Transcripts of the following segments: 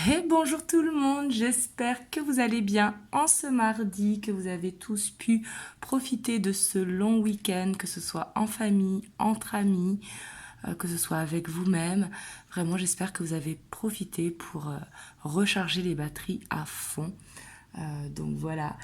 Et bonjour tout le monde, j'espère que vous allez bien en ce mardi, que vous avez tous pu profiter de ce long week-end, que ce soit en famille, entre amis, que ce soit avec vous-même. Vraiment, j'espère que vous avez profité pour recharger les batteries à fond. Donc voilà,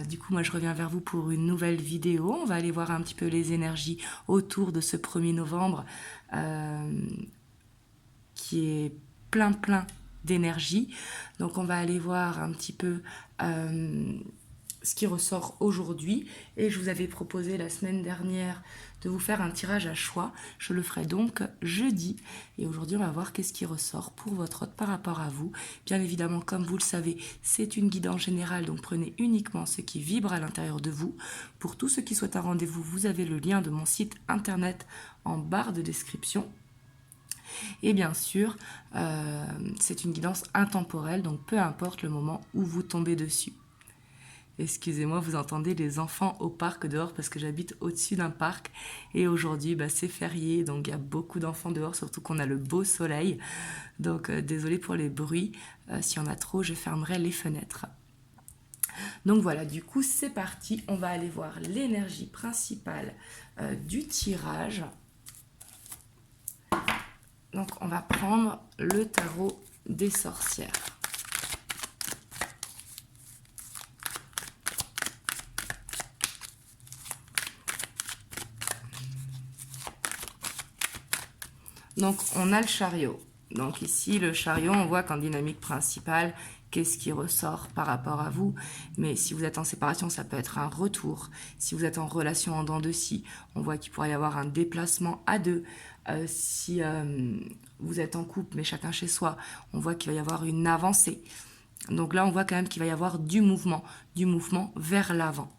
du coup moi je reviens vers vous pour une nouvelle vidéo. On va aller voir un petit peu les énergies autour de ce 1er novembre qui est plein d'énergie. Donc on va aller voir un petit peu ce qui ressort aujourd'hui. Et je vous avais proposé la semaine dernière de vous faire un tirage à choix. Je le ferai donc jeudi. Et aujourd'hui, on va voir qu'est-ce qui ressort pour votre hôte par rapport à vous. Bien évidemment, comme vous le savez, c'est une guidance générale. Donc prenez uniquement ce qui vibre à l'intérieur de vous. Pour tous ceux qui souhaitent un rendez-vous, vous avez le lien de mon site internet en barre de description. Et bien sûr, c'est une guidance intemporelle, donc peu importe le moment où vous tombez dessus. Excusez-moi, vous entendez les enfants au parc dehors parce que j'habite au-dessus d'un parc et aujourd'hui c'est férié, donc il y a beaucoup d'enfants dehors, surtout qu'on a le beau soleil. Donc désolé pour les bruits, s'il y en a trop, je fermerai les fenêtres. Donc voilà, du coup c'est parti, on va aller voir l'énergie principale du tirage. Donc on va prendre le tarot des sorcières. Donc on a le chariot. Donc ici le chariot, on voit qu'en dynamique principale, qu'est-ce qui ressort par rapport à vous. Mais si vous êtes en séparation, ça peut être un retour. Si vous êtes en relation en dents de scie, on voit qu'il pourrait y avoir un déplacement à deux. Si vous êtes en couple, mais chacun chez soi, on voit qu'il va y avoir une avancée. Donc là, on voit quand même qu'il va y avoir du mouvement vers l'avant.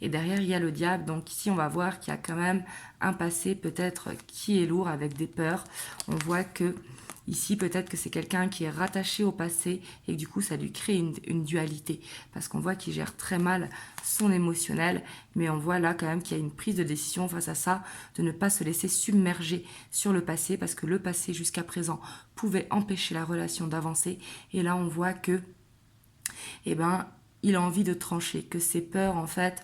Et derrière, il y a le diable. Donc ici, on va voir qu'il y a quand même un passé peut-être qui est lourd avec des peurs. On voit que ici, peut-être que c'est quelqu'un qui est rattaché au passé et que du coup, ça lui crée une dualité. Parce qu'on voit qu'il gère très mal son émotionnel. Mais on voit là quand même qu'il y a une prise de décision face à ça, de ne pas se laisser submerger sur le passé. Parce que le passé, jusqu'à présent, pouvait empêcher la relation d'avancer. Et là, on voit que, il a envie de trancher. Que ses peurs, en fait,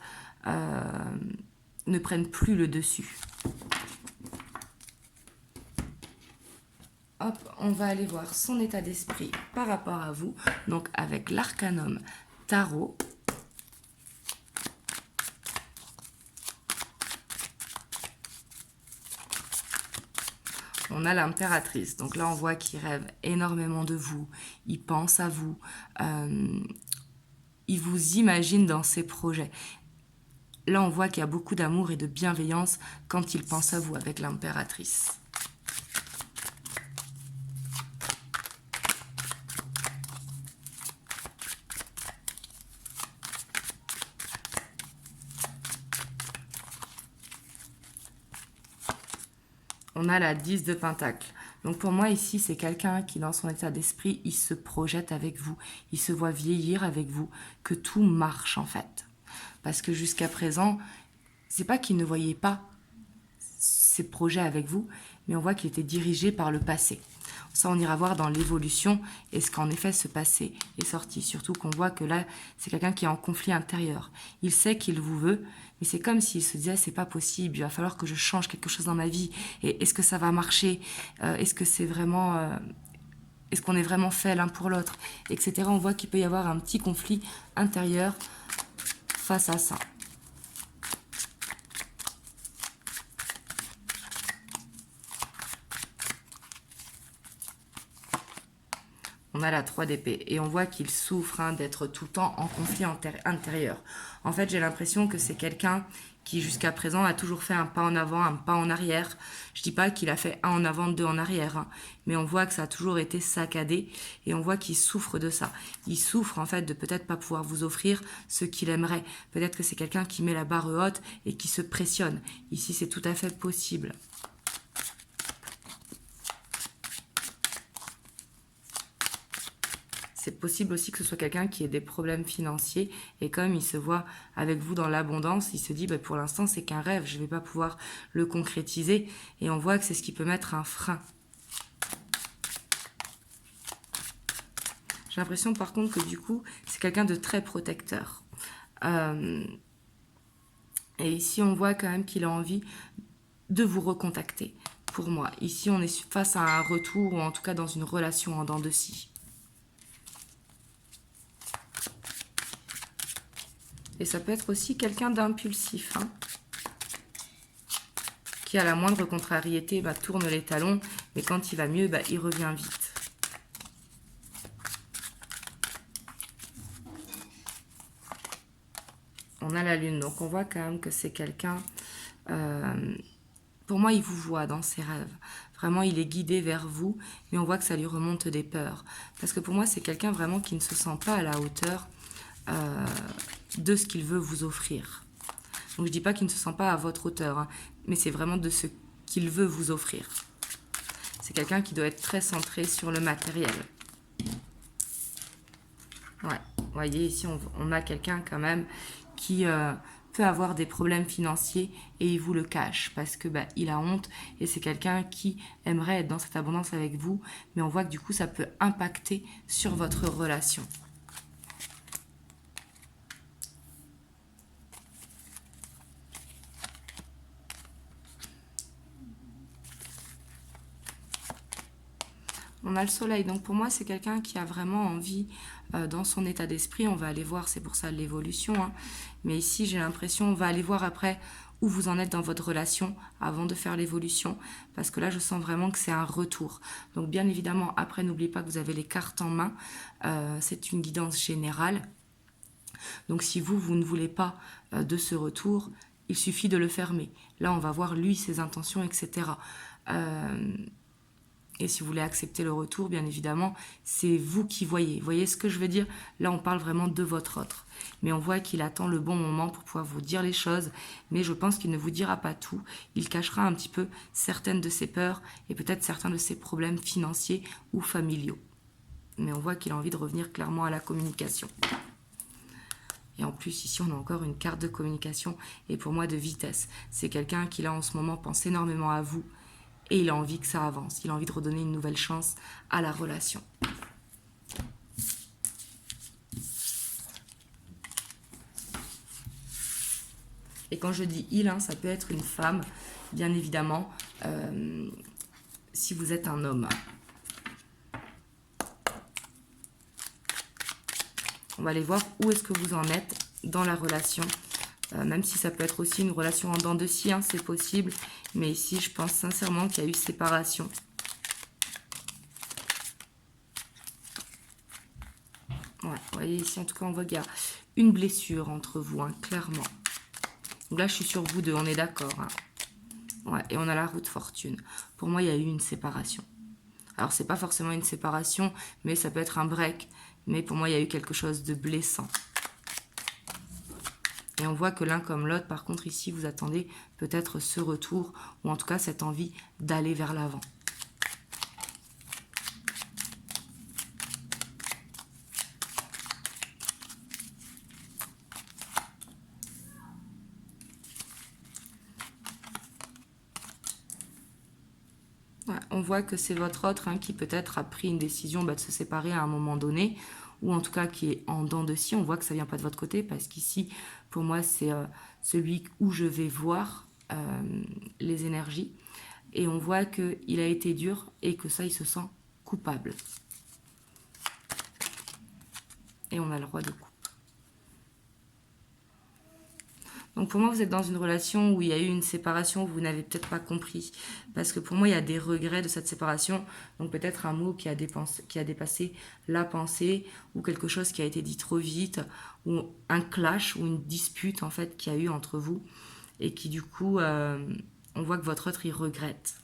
ne prennent plus le dessus. Hop, on va aller voir son état d'esprit par rapport à vous. Donc avec l'arcanum tarot. On a l'impératrice. Donc là, on voit qu'il rêve énormément de vous. Il pense à vous. Il vous imagine dans ses projets. Là, on voit qu'il y a beaucoup d'amour et de bienveillance quand il pense à vous avec l'impératrice. On a la 10 de Pentacle. Donc pour moi ici, c'est quelqu'un qui dans son état d'esprit, il se projette avec vous, il se voit vieillir avec vous, que tout marche en fait. Parce que jusqu'à présent, c'est pas qu'il ne voyait pas ses projets avec vous, mais on voit qu'il était dirigé par le passé. Ça, on ira voir dans l'évolution, est-ce qu'en effet ce passé est sorti. Surtout qu'on voit que là, c'est quelqu'un qui est en conflit intérieur. Il sait qu'il vous veut, mais c'est comme s'il se disait, c'est pas possible, il va falloir que je change quelque chose dans ma vie. Et est-ce que ça va marcher? Est-ce que c'est vraiment... est-ce qu'on est vraiment fait l'un pour l'autre, etc. On voit qu'il peut y avoir un petit conflit intérieur face à ça. On a la 3 d'épée et on voit qu'il souffre d'être tout le temps en conflit intérieur. En fait, j'ai l'impression que c'est quelqu'un qui jusqu'à présent a toujours fait un pas en avant, un pas en arrière. Je dis pas qu'il a fait un en avant, deux en arrière, mais on voit que ça a toujours été saccadé et on voit qu'il souffre de ça. Il souffre en fait de peut-être pas pouvoir vous offrir ce qu'il aimerait. Peut-être que c'est quelqu'un qui met la barre haute et qui se pressionne. Ici, c'est tout à fait possible. C'est possible aussi que ce soit quelqu'un qui ait des problèmes financiers et comme il se voit avec vous dans l'abondance, il se dit pour l'instant c'est qu'un rêve, je ne vais pas pouvoir le concrétiser et on voit que c'est ce qui peut mettre un frein. J'ai l'impression par contre que du coup, c'est quelqu'un de très protecteur. Et ici, on voit quand même qu'il a envie de vous recontacter. Pour moi, ici, on est face à un retour ou en tout cas dans une relation en dents de scie. Et ça peut être aussi quelqu'un d'impulsif, hein, qui à la moindre contrariété tourne les talons, mais quand il va mieux, il revient vite. On a la lune, donc on voit quand même que c'est quelqu'un... pour moi, il vous voit dans ses rêves. Vraiment, il est guidé vers vous, mais on voit que ça lui remonte des peurs. Parce que pour moi, c'est quelqu'un vraiment qui ne se sent pas à la hauteur de ce qu'il veut vous offrir. Donc je ne dis pas qu'il ne se sent pas à votre hauteur, hein, mais c'est vraiment de ce qu'il veut vous offrir. C'est quelqu'un qui doit être très centré sur le matériel. Ouais, vous voyez, ici, on a quelqu'un quand même qui peut avoir des problèmes financiers et il vous le cache parce que il a honte et c'est quelqu'un qui aimerait être dans cette abondance avec vous, mais on voit que du coup, ça peut impacter sur votre relation. On a le soleil, donc pour moi c'est quelqu'un qui a vraiment envie dans son état d'esprit, on va aller voir, c'est pour ça l'évolution, hein. Mais ici j'ai l'impression, on va aller voir après où vous en êtes dans votre relation avant de faire l'évolution, parce que là je sens vraiment que c'est un retour. Donc bien évidemment, après n'oubliez pas que vous avez les cartes en main, c'est une guidance générale. Donc si vous ne voulez pas de ce retour, il suffit de le fermer. Là on va voir lui, ses intentions, etc. Et si vous voulez accepter le retour, bien évidemment, c'est vous qui voyez. Vous voyez ce que je veux dire? Là, on parle vraiment de votre autre. Mais on voit qu'il attend le bon moment pour pouvoir vous dire les choses. Mais je pense qu'il ne vous dira pas tout. Il cachera un petit peu certaines de ses peurs et peut-être certains de ses problèmes financiers ou familiaux. Mais on voit qu'il a envie de revenir clairement à la communication. Et en plus, ici, on a encore une carte de communication et pour moi de vitesse. C'est quelqu'un qui, là, en ce moment, pense énormément à vous. Et il a envie que ça avance. Il a envie de redonner une nouvelle chance à la relation. Et quand je dis il, ça peut être une femme, bien évidemment, si vous êtes un homme. On va aller voir où est-ce que vous en êtes dans la relation. Même si ça peut être aussi une relation en dents de scie, c'est possible. Mais ici, je pense sincèrement qu'il y a eu séparation. Ouais, vous voyez ici, en tout cas, on voit qu'il y a une blessure entre vous, clairement. Donc là, je suis sur vous deux, on est d'accord. Ouais, et on a la roue de fortune. Pour moi, il y a eu une séparation. Alors, c'est pas forcément une séparation, mais ça peut être un break. Mais pour moi, il y a eu quelque chose de blessant. Et on voit que l'un comme l'autre, par contre, ici, vous attendez peut-être ce retour, ou en tout cas cette envie d'aller vers l'avant. Ouais, on voit que c'est votre autre qui peut-être a pris une décision de se séparer à un moment donné, ou en tout cas qui est en dents de scie. On voit que ça vient pas de votre côté, parce qu'ici, pour moi, c'est celui où je vais voir les énergies. Et on voit qu'il a été dur et que ça, il se sent coupable. Et on a le roi de coupe. Donc pour moi, vous êtes dans une relation où il y a eu une séparation, vous n'avez peut-être pas compris. Parce que pour moi, il y a des regrets de cette séparation. Donc peut-être un mot qui a dépassé la pensée, ou quelque chose qui a été dit trop vite, ou un clash, ou une dispute en fait qu'il y a eu entre vous. Et qui du coup, on voit que votre autre, il regrette.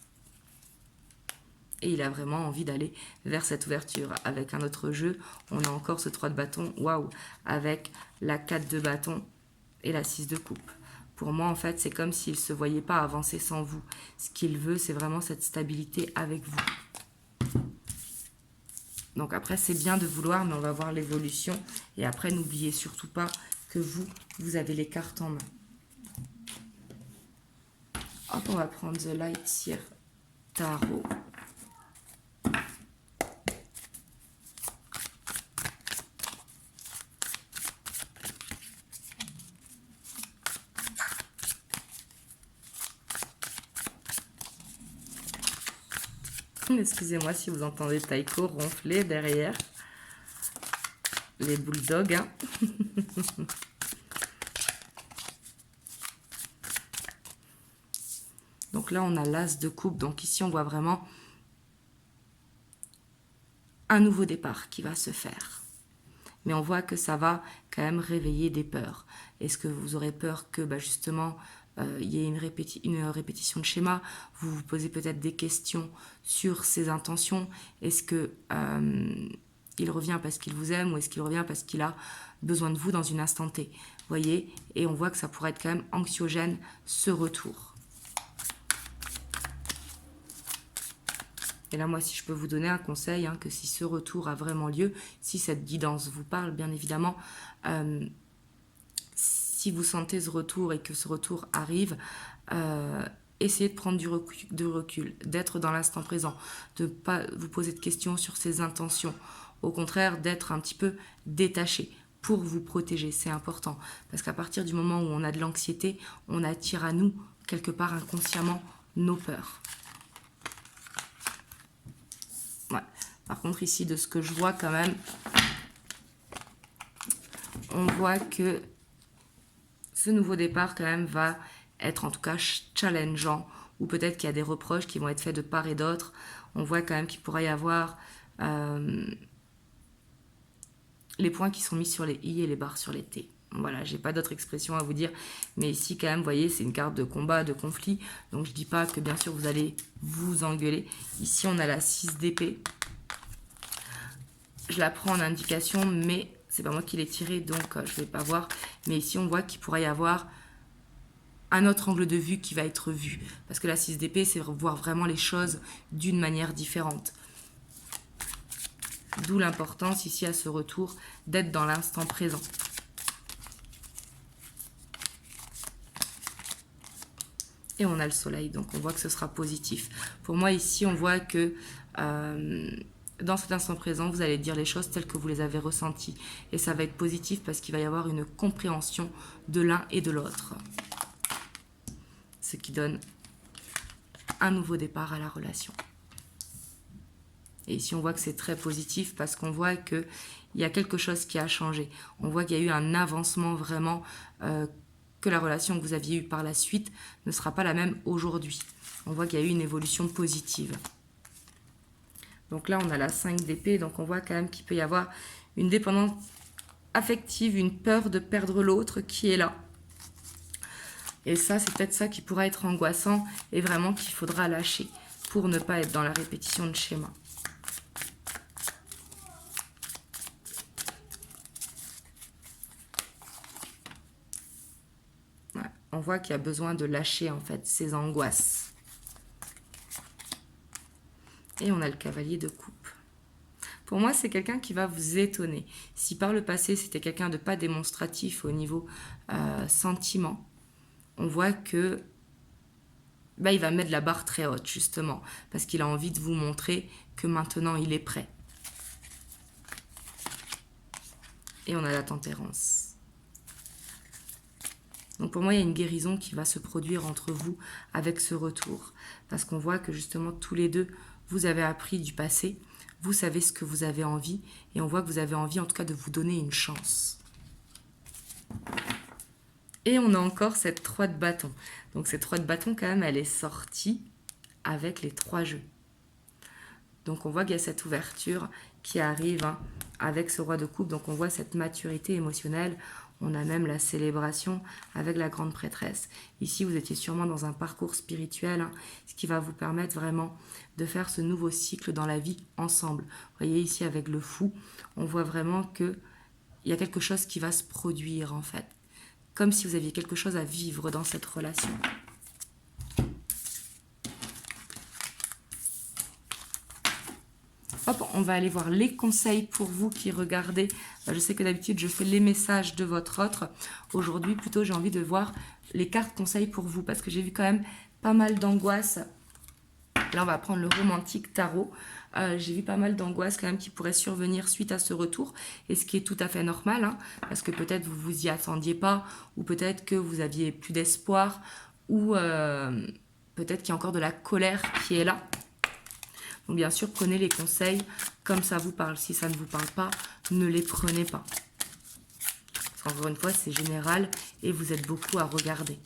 Et il a vraiment envie d'aller vers cette ouverture. Avec un autre jeu, on a encore ce 3 de bâton, waouh, avec la 4 de bâton et la 6 de coupe. Pour moi, en fait, c'est comme s'il ne se voyait pas avancer sans vous. Ce qu'il veut, c'est vraiment cette stabilité avec vous. Donc après, c'est bien de vouloir, mais on va voir l'évolution. Et après, n'oubliez surtout pas que vous avez les cartes en main. Hop, on va prendre The Light Seer Tarot. Excusez-moi si vous entendez Taiko ronfler derrière. Les bulldogs, hein. Donc là, on a l'as de coupe. Donc ici, on voit vraiment un nouveau départ qui va se faire. Mais on voit que ça va quand même réveiller des peurs. Est-ce que vous aurez peur que justement, il y ait une répétition de schéma? Vous vous posez peut-être des questions sur ses intentions. Est-ce que il revient parce qu'il vous aime ou est-ce qu'il revient parce qu'il a besoin de vous dans une instant T? Vous voyez? Et on voit que ça pourrait être quand même anxiogène, ce retour. Et là, moi, si je peux vous donner un conseil, que si ce retour a vraiment lieu, si cette guidance vous parle, bien évidemment, si vous sentez ce retour et que ce retour arrive, essayez de prendre du recul, d'être dans l'instant présent, de ne pas vous poser de questions sur ses intentions. Au contraire, d'être un petit peu détaché pour vous protéger. C'est important. Parce qu'à partir du moment où on a de l'anxiété, on attire à nous, quelque part inconsciemment, nos peurs. Ouais. Par contre, ici, de ce que je vois quand même, on voit que ce nouveau départ quand même va être en tout cas challengeant, ou peut-être qu'il y a des reproches qui vont être faits de part et d'autre. On voit quand même qu'il pourrait y avoir les points qui sont mis sur les i et les barres sur les t. Voilà, j'ai pas d'autre expression à vous dire, mais ici quand même, vous voyez, c'est une carte de combat, de conflit, donc je dis pas que bien sûr vous allez vous engueuler. Ici on a la 6 d'épée. Je la prends en indication, mais c'est pas moi qui l'ai tirée, donc je vais pas voir. Mais ici on voit qu'il pourrait y avoir un autre angle de vue qui va être vu, parce que la 6 d'épée, c'est voir vraiment les choses d'une manière différente. D'où l'importance ici à ce retour d'être dans l'instant présent. Et on a le soleil, donc on voit que ce sera positif. Pour moi ici, on voit que dans cet instant présent, vous allez dire les choses telles que vous les avez ressenties. Et ça va être positif parce qu'il va y avoir une compréhension de l'un et de l'autre. Ce qui donne un nouveau départ à la relation. Et ici, on voit que c'est très positif parce qu'on voit qu'il y a quelque chose qui a changé. On voit qu'il y a eu un avancement vraiment, que la relation que vous aviez eue par la suite ne sera pas la même aujourd'hui. On voit qu'il y a eu une évolution positive. Donc là, on a la 5 d'épée, donc on voit quand même qu'il peut y avoir une dépendance affective, une peur de perdre l'autre qui est là. Et ça, c'est peut-être ça qui pourra être angoissant et vraiment qu'il faudra lâcher pour ne pas être dans la répétition de schéma. On voit qu'il y a besoin de lâcher en fait ces angoisses. Et on a le cavalier de coupe. Pour moi, c'est quelqu'un qui va vous étonner. Si par le passé, c'était quelqu'un de pas démonstratif au niveau sentiment, on voit que il va mettre la barre très haute, justement, parce qu'il a envie de vous montrer que maintenant, il est prêt. Et on a la tempérance. Donc pour moi, il y a une guérison qui va se produire entre vous avec ce retour. Parce qu'on voit que justement, tous les deux, vous avez appris du passé. Vous savez ce que vous avez envie. Et on voit que vous avez envie, en tout cas, de vous donner une chance. Et on a encore cette 3 de bâton. Donc cette 3 de bâton, quand même, elle est sortie avec les 3 jeux. Donc on voit qu'il y a cette ouverture qui arrive avec ce roi de coupe. Donc on voit cette maturité émotionnelle. On a même la célébration avec la grande prêtresse. Ici, vous étiez sûrement dans un parcours spirituel, ce qui va vous permettre vraiment de faire ce nouveau cycle dans la vie ensemble. Vous voyez ici avec le fou, on voit vraiment qu'il y a quelque chose qui va se produire en fait. Comme si vous aviez quelque chose à vivre dans cette relation. Hop, on va aller voir les conseils pour vous qui regardez. Je sais que d'habitude, je fais les messages de votre autre. Aujourd'hui, plutôt, j'ai envie de voir les cartes conseils pour vous parce que j'ai vu quand même pas mal d'angoisse. Là, on va prendre le romantique tarot. J'ai vu pas mal d'angoisse quand même qui pourrait survenir suite à ce retour. Et ce qui est tout à fait normal, parce que peut-être vous vous y attendiez pas ou peut-être que vous aviez plus d'espoir ou peut-être qu'il y a encore de la colère qui est là. Donc bien sûr, prenez les conseils comme ça vous parle. Si ça ne vous parle pas, ne les prenez pas. Parce qu'encore une fois, c'est général et vous êtes beaucoup à regarder.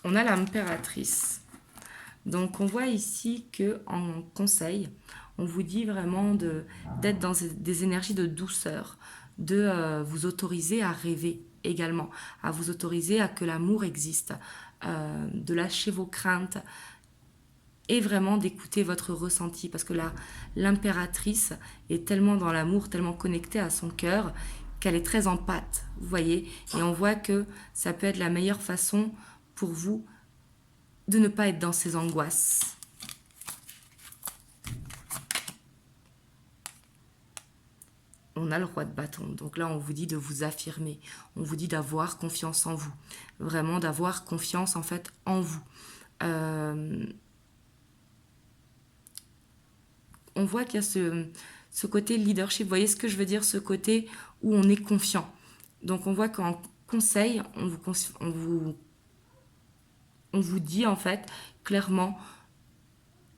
On a l'impératrice. Donc on voit ici que en conseil, on vous dit vraiment d'être dans des énergies de douceur, de vous autoriser à rêver également, à vous autoriser à que l'amour existe, de lâcher vos craintes et vraiment d'écouter votre ressenti, parce que l'impératrice est tellement dans l'amour, tellement connectée à son cœur, qu'elle est très en pâte, vous voyez, et on voit que ça peut être la meilleure façon pour vous de ne pas être dans ces angoisses. On a le roi de bâton. Donc là, on vous dit de vous affirmer. On vous dit d'avoir confiance en vous. Vraiment d'avoir confiance en fait en vous. On voit qu'il y a ce côté leadership. Vous voyez ce que je veux dire? Ce côté où on est confiant. Donc on voit qu'en conseil, on vous dit en fait clairement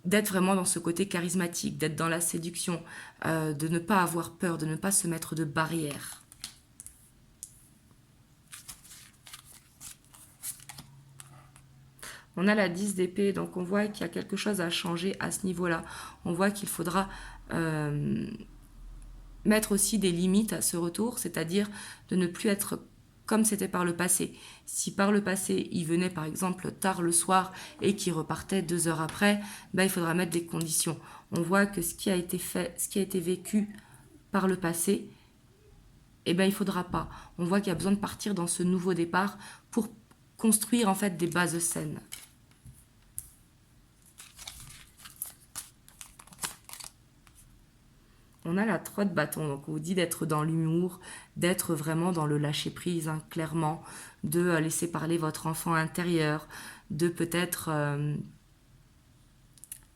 d'être vraiment dans ce côté charismatique, d'être dans la séduction, de ne pas avoir peur, de ne pas se mettre de barrières. On a la 10 d'épée, donc on voit qu'il y a quelque chose à changer à ce niveau-là. On voit qu'il faudra mettre aussi des limites à ce retour, c'est-à-dire de ne plus être comme c'était par le passé. Si par le passé, il venait par exemple tard le soir et qu'il repartait 2 heures après, ben, il faudra mettre des conditions. On voit que ce qui a été fait, ce qui a été vécu par le passé, eh ben, il ne faudra pas. On voit qu'il y a besoin de partir dans ce nouveau départ pour construire en fait des bases saines. On a la 3 de bâton, donc on vous dit d'être dans l'humour, d'être vraiment dans le lâcher-prise, hein, clairement, de laisser parler votre enfant intérieur, de peut-être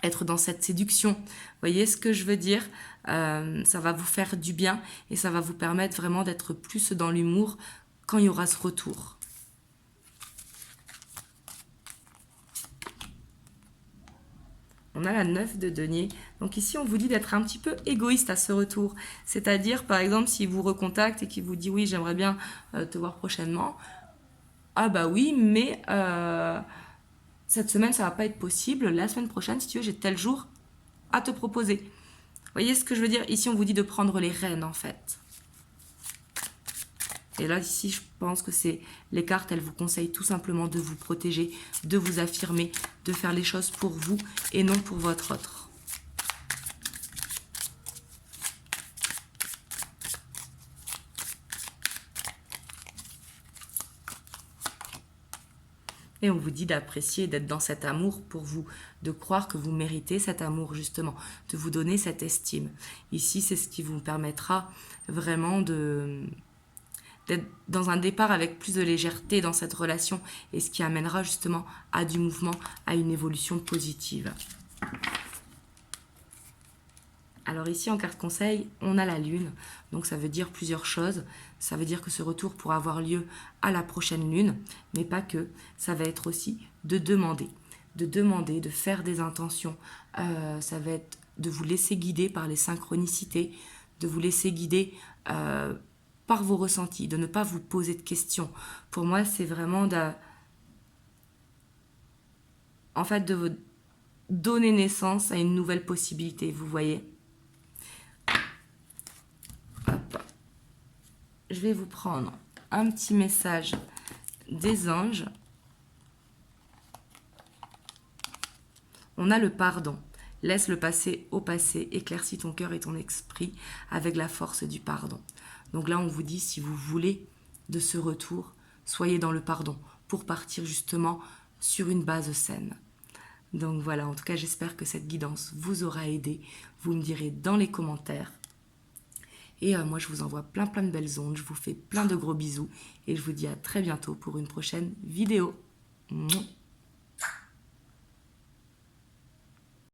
être dans cette séduction. Vous voyez ce que je veux dire? Ça va vous faire du bien et ça va vous permettre vraiment d'être plus dans l'humour quand il y aura ce retour. On a la 9 de denier. Donc ici, on vous dit d'être un petit peu égoïste à ce retour. C'est-à-dire, par exemple, s'il vous recontacte et qu'il vous dit « Oui, j'aimerais bien te voir prochainement », ah bah oui, mais cette semaine, ça va pas être possible. La semaine prochaine, si tu veux, j'ai tel jour à te proposer. Vous voyez ce que je veux dire? Ici, on vous dit de prendre les rênes, en fait. Et là, ici, je pense que c'est les cartes, elles vous conseillent tout simplement de vous protéger, de vous affirmer, de faire les choses pour vous et non pour votre autre. Et on vous dit d'apprécier, d'être dans cet amour pour vous, de croire que vous méritez cet amour justement, de vous donner cette estime. Ici, c'est ce qui vous permettra vraiment d'être dans un départ avec plus de légèreté dans cette relation et ce qui amènera justement à du mouvement, à une évolution positive. Alors ici en carte conseil, on a la lune, donc ça veut dire plusieurs choses. Ça veut dire que ce retour pourra avoir lieu à la prochaine lune, mais pas que. Ça va être aussi de demander, de faire des intentions. Ça va être de vous laisser guider par les synchronicités, de vous laisser guider par vos ressentis, de ne pas vous poser de questions. Pour moi, c'est vraiment de vous donner naissance à une nouvelle possibilité, vous voyez. Hop. Je vais vous prendre un petit message des anges. On a le pardon. Laisse le passé au passé, éclaircis ton cœur et ton esprit avec la force du pardon. Donc là, on vous dit, si vous voulez de ce retour, soyez dans le pardon pour partir justement sur une base saine. Donc voilà, en tout cas, j'espère que cette guidance vous aura aidé. Vous me direz dans les commentaires. Et moi, je vous envoie plein de belles ondes. Je vous fais plein de gros bisous. Et je vous dis à très bientôt pour une prochaine vidéo. Mouah.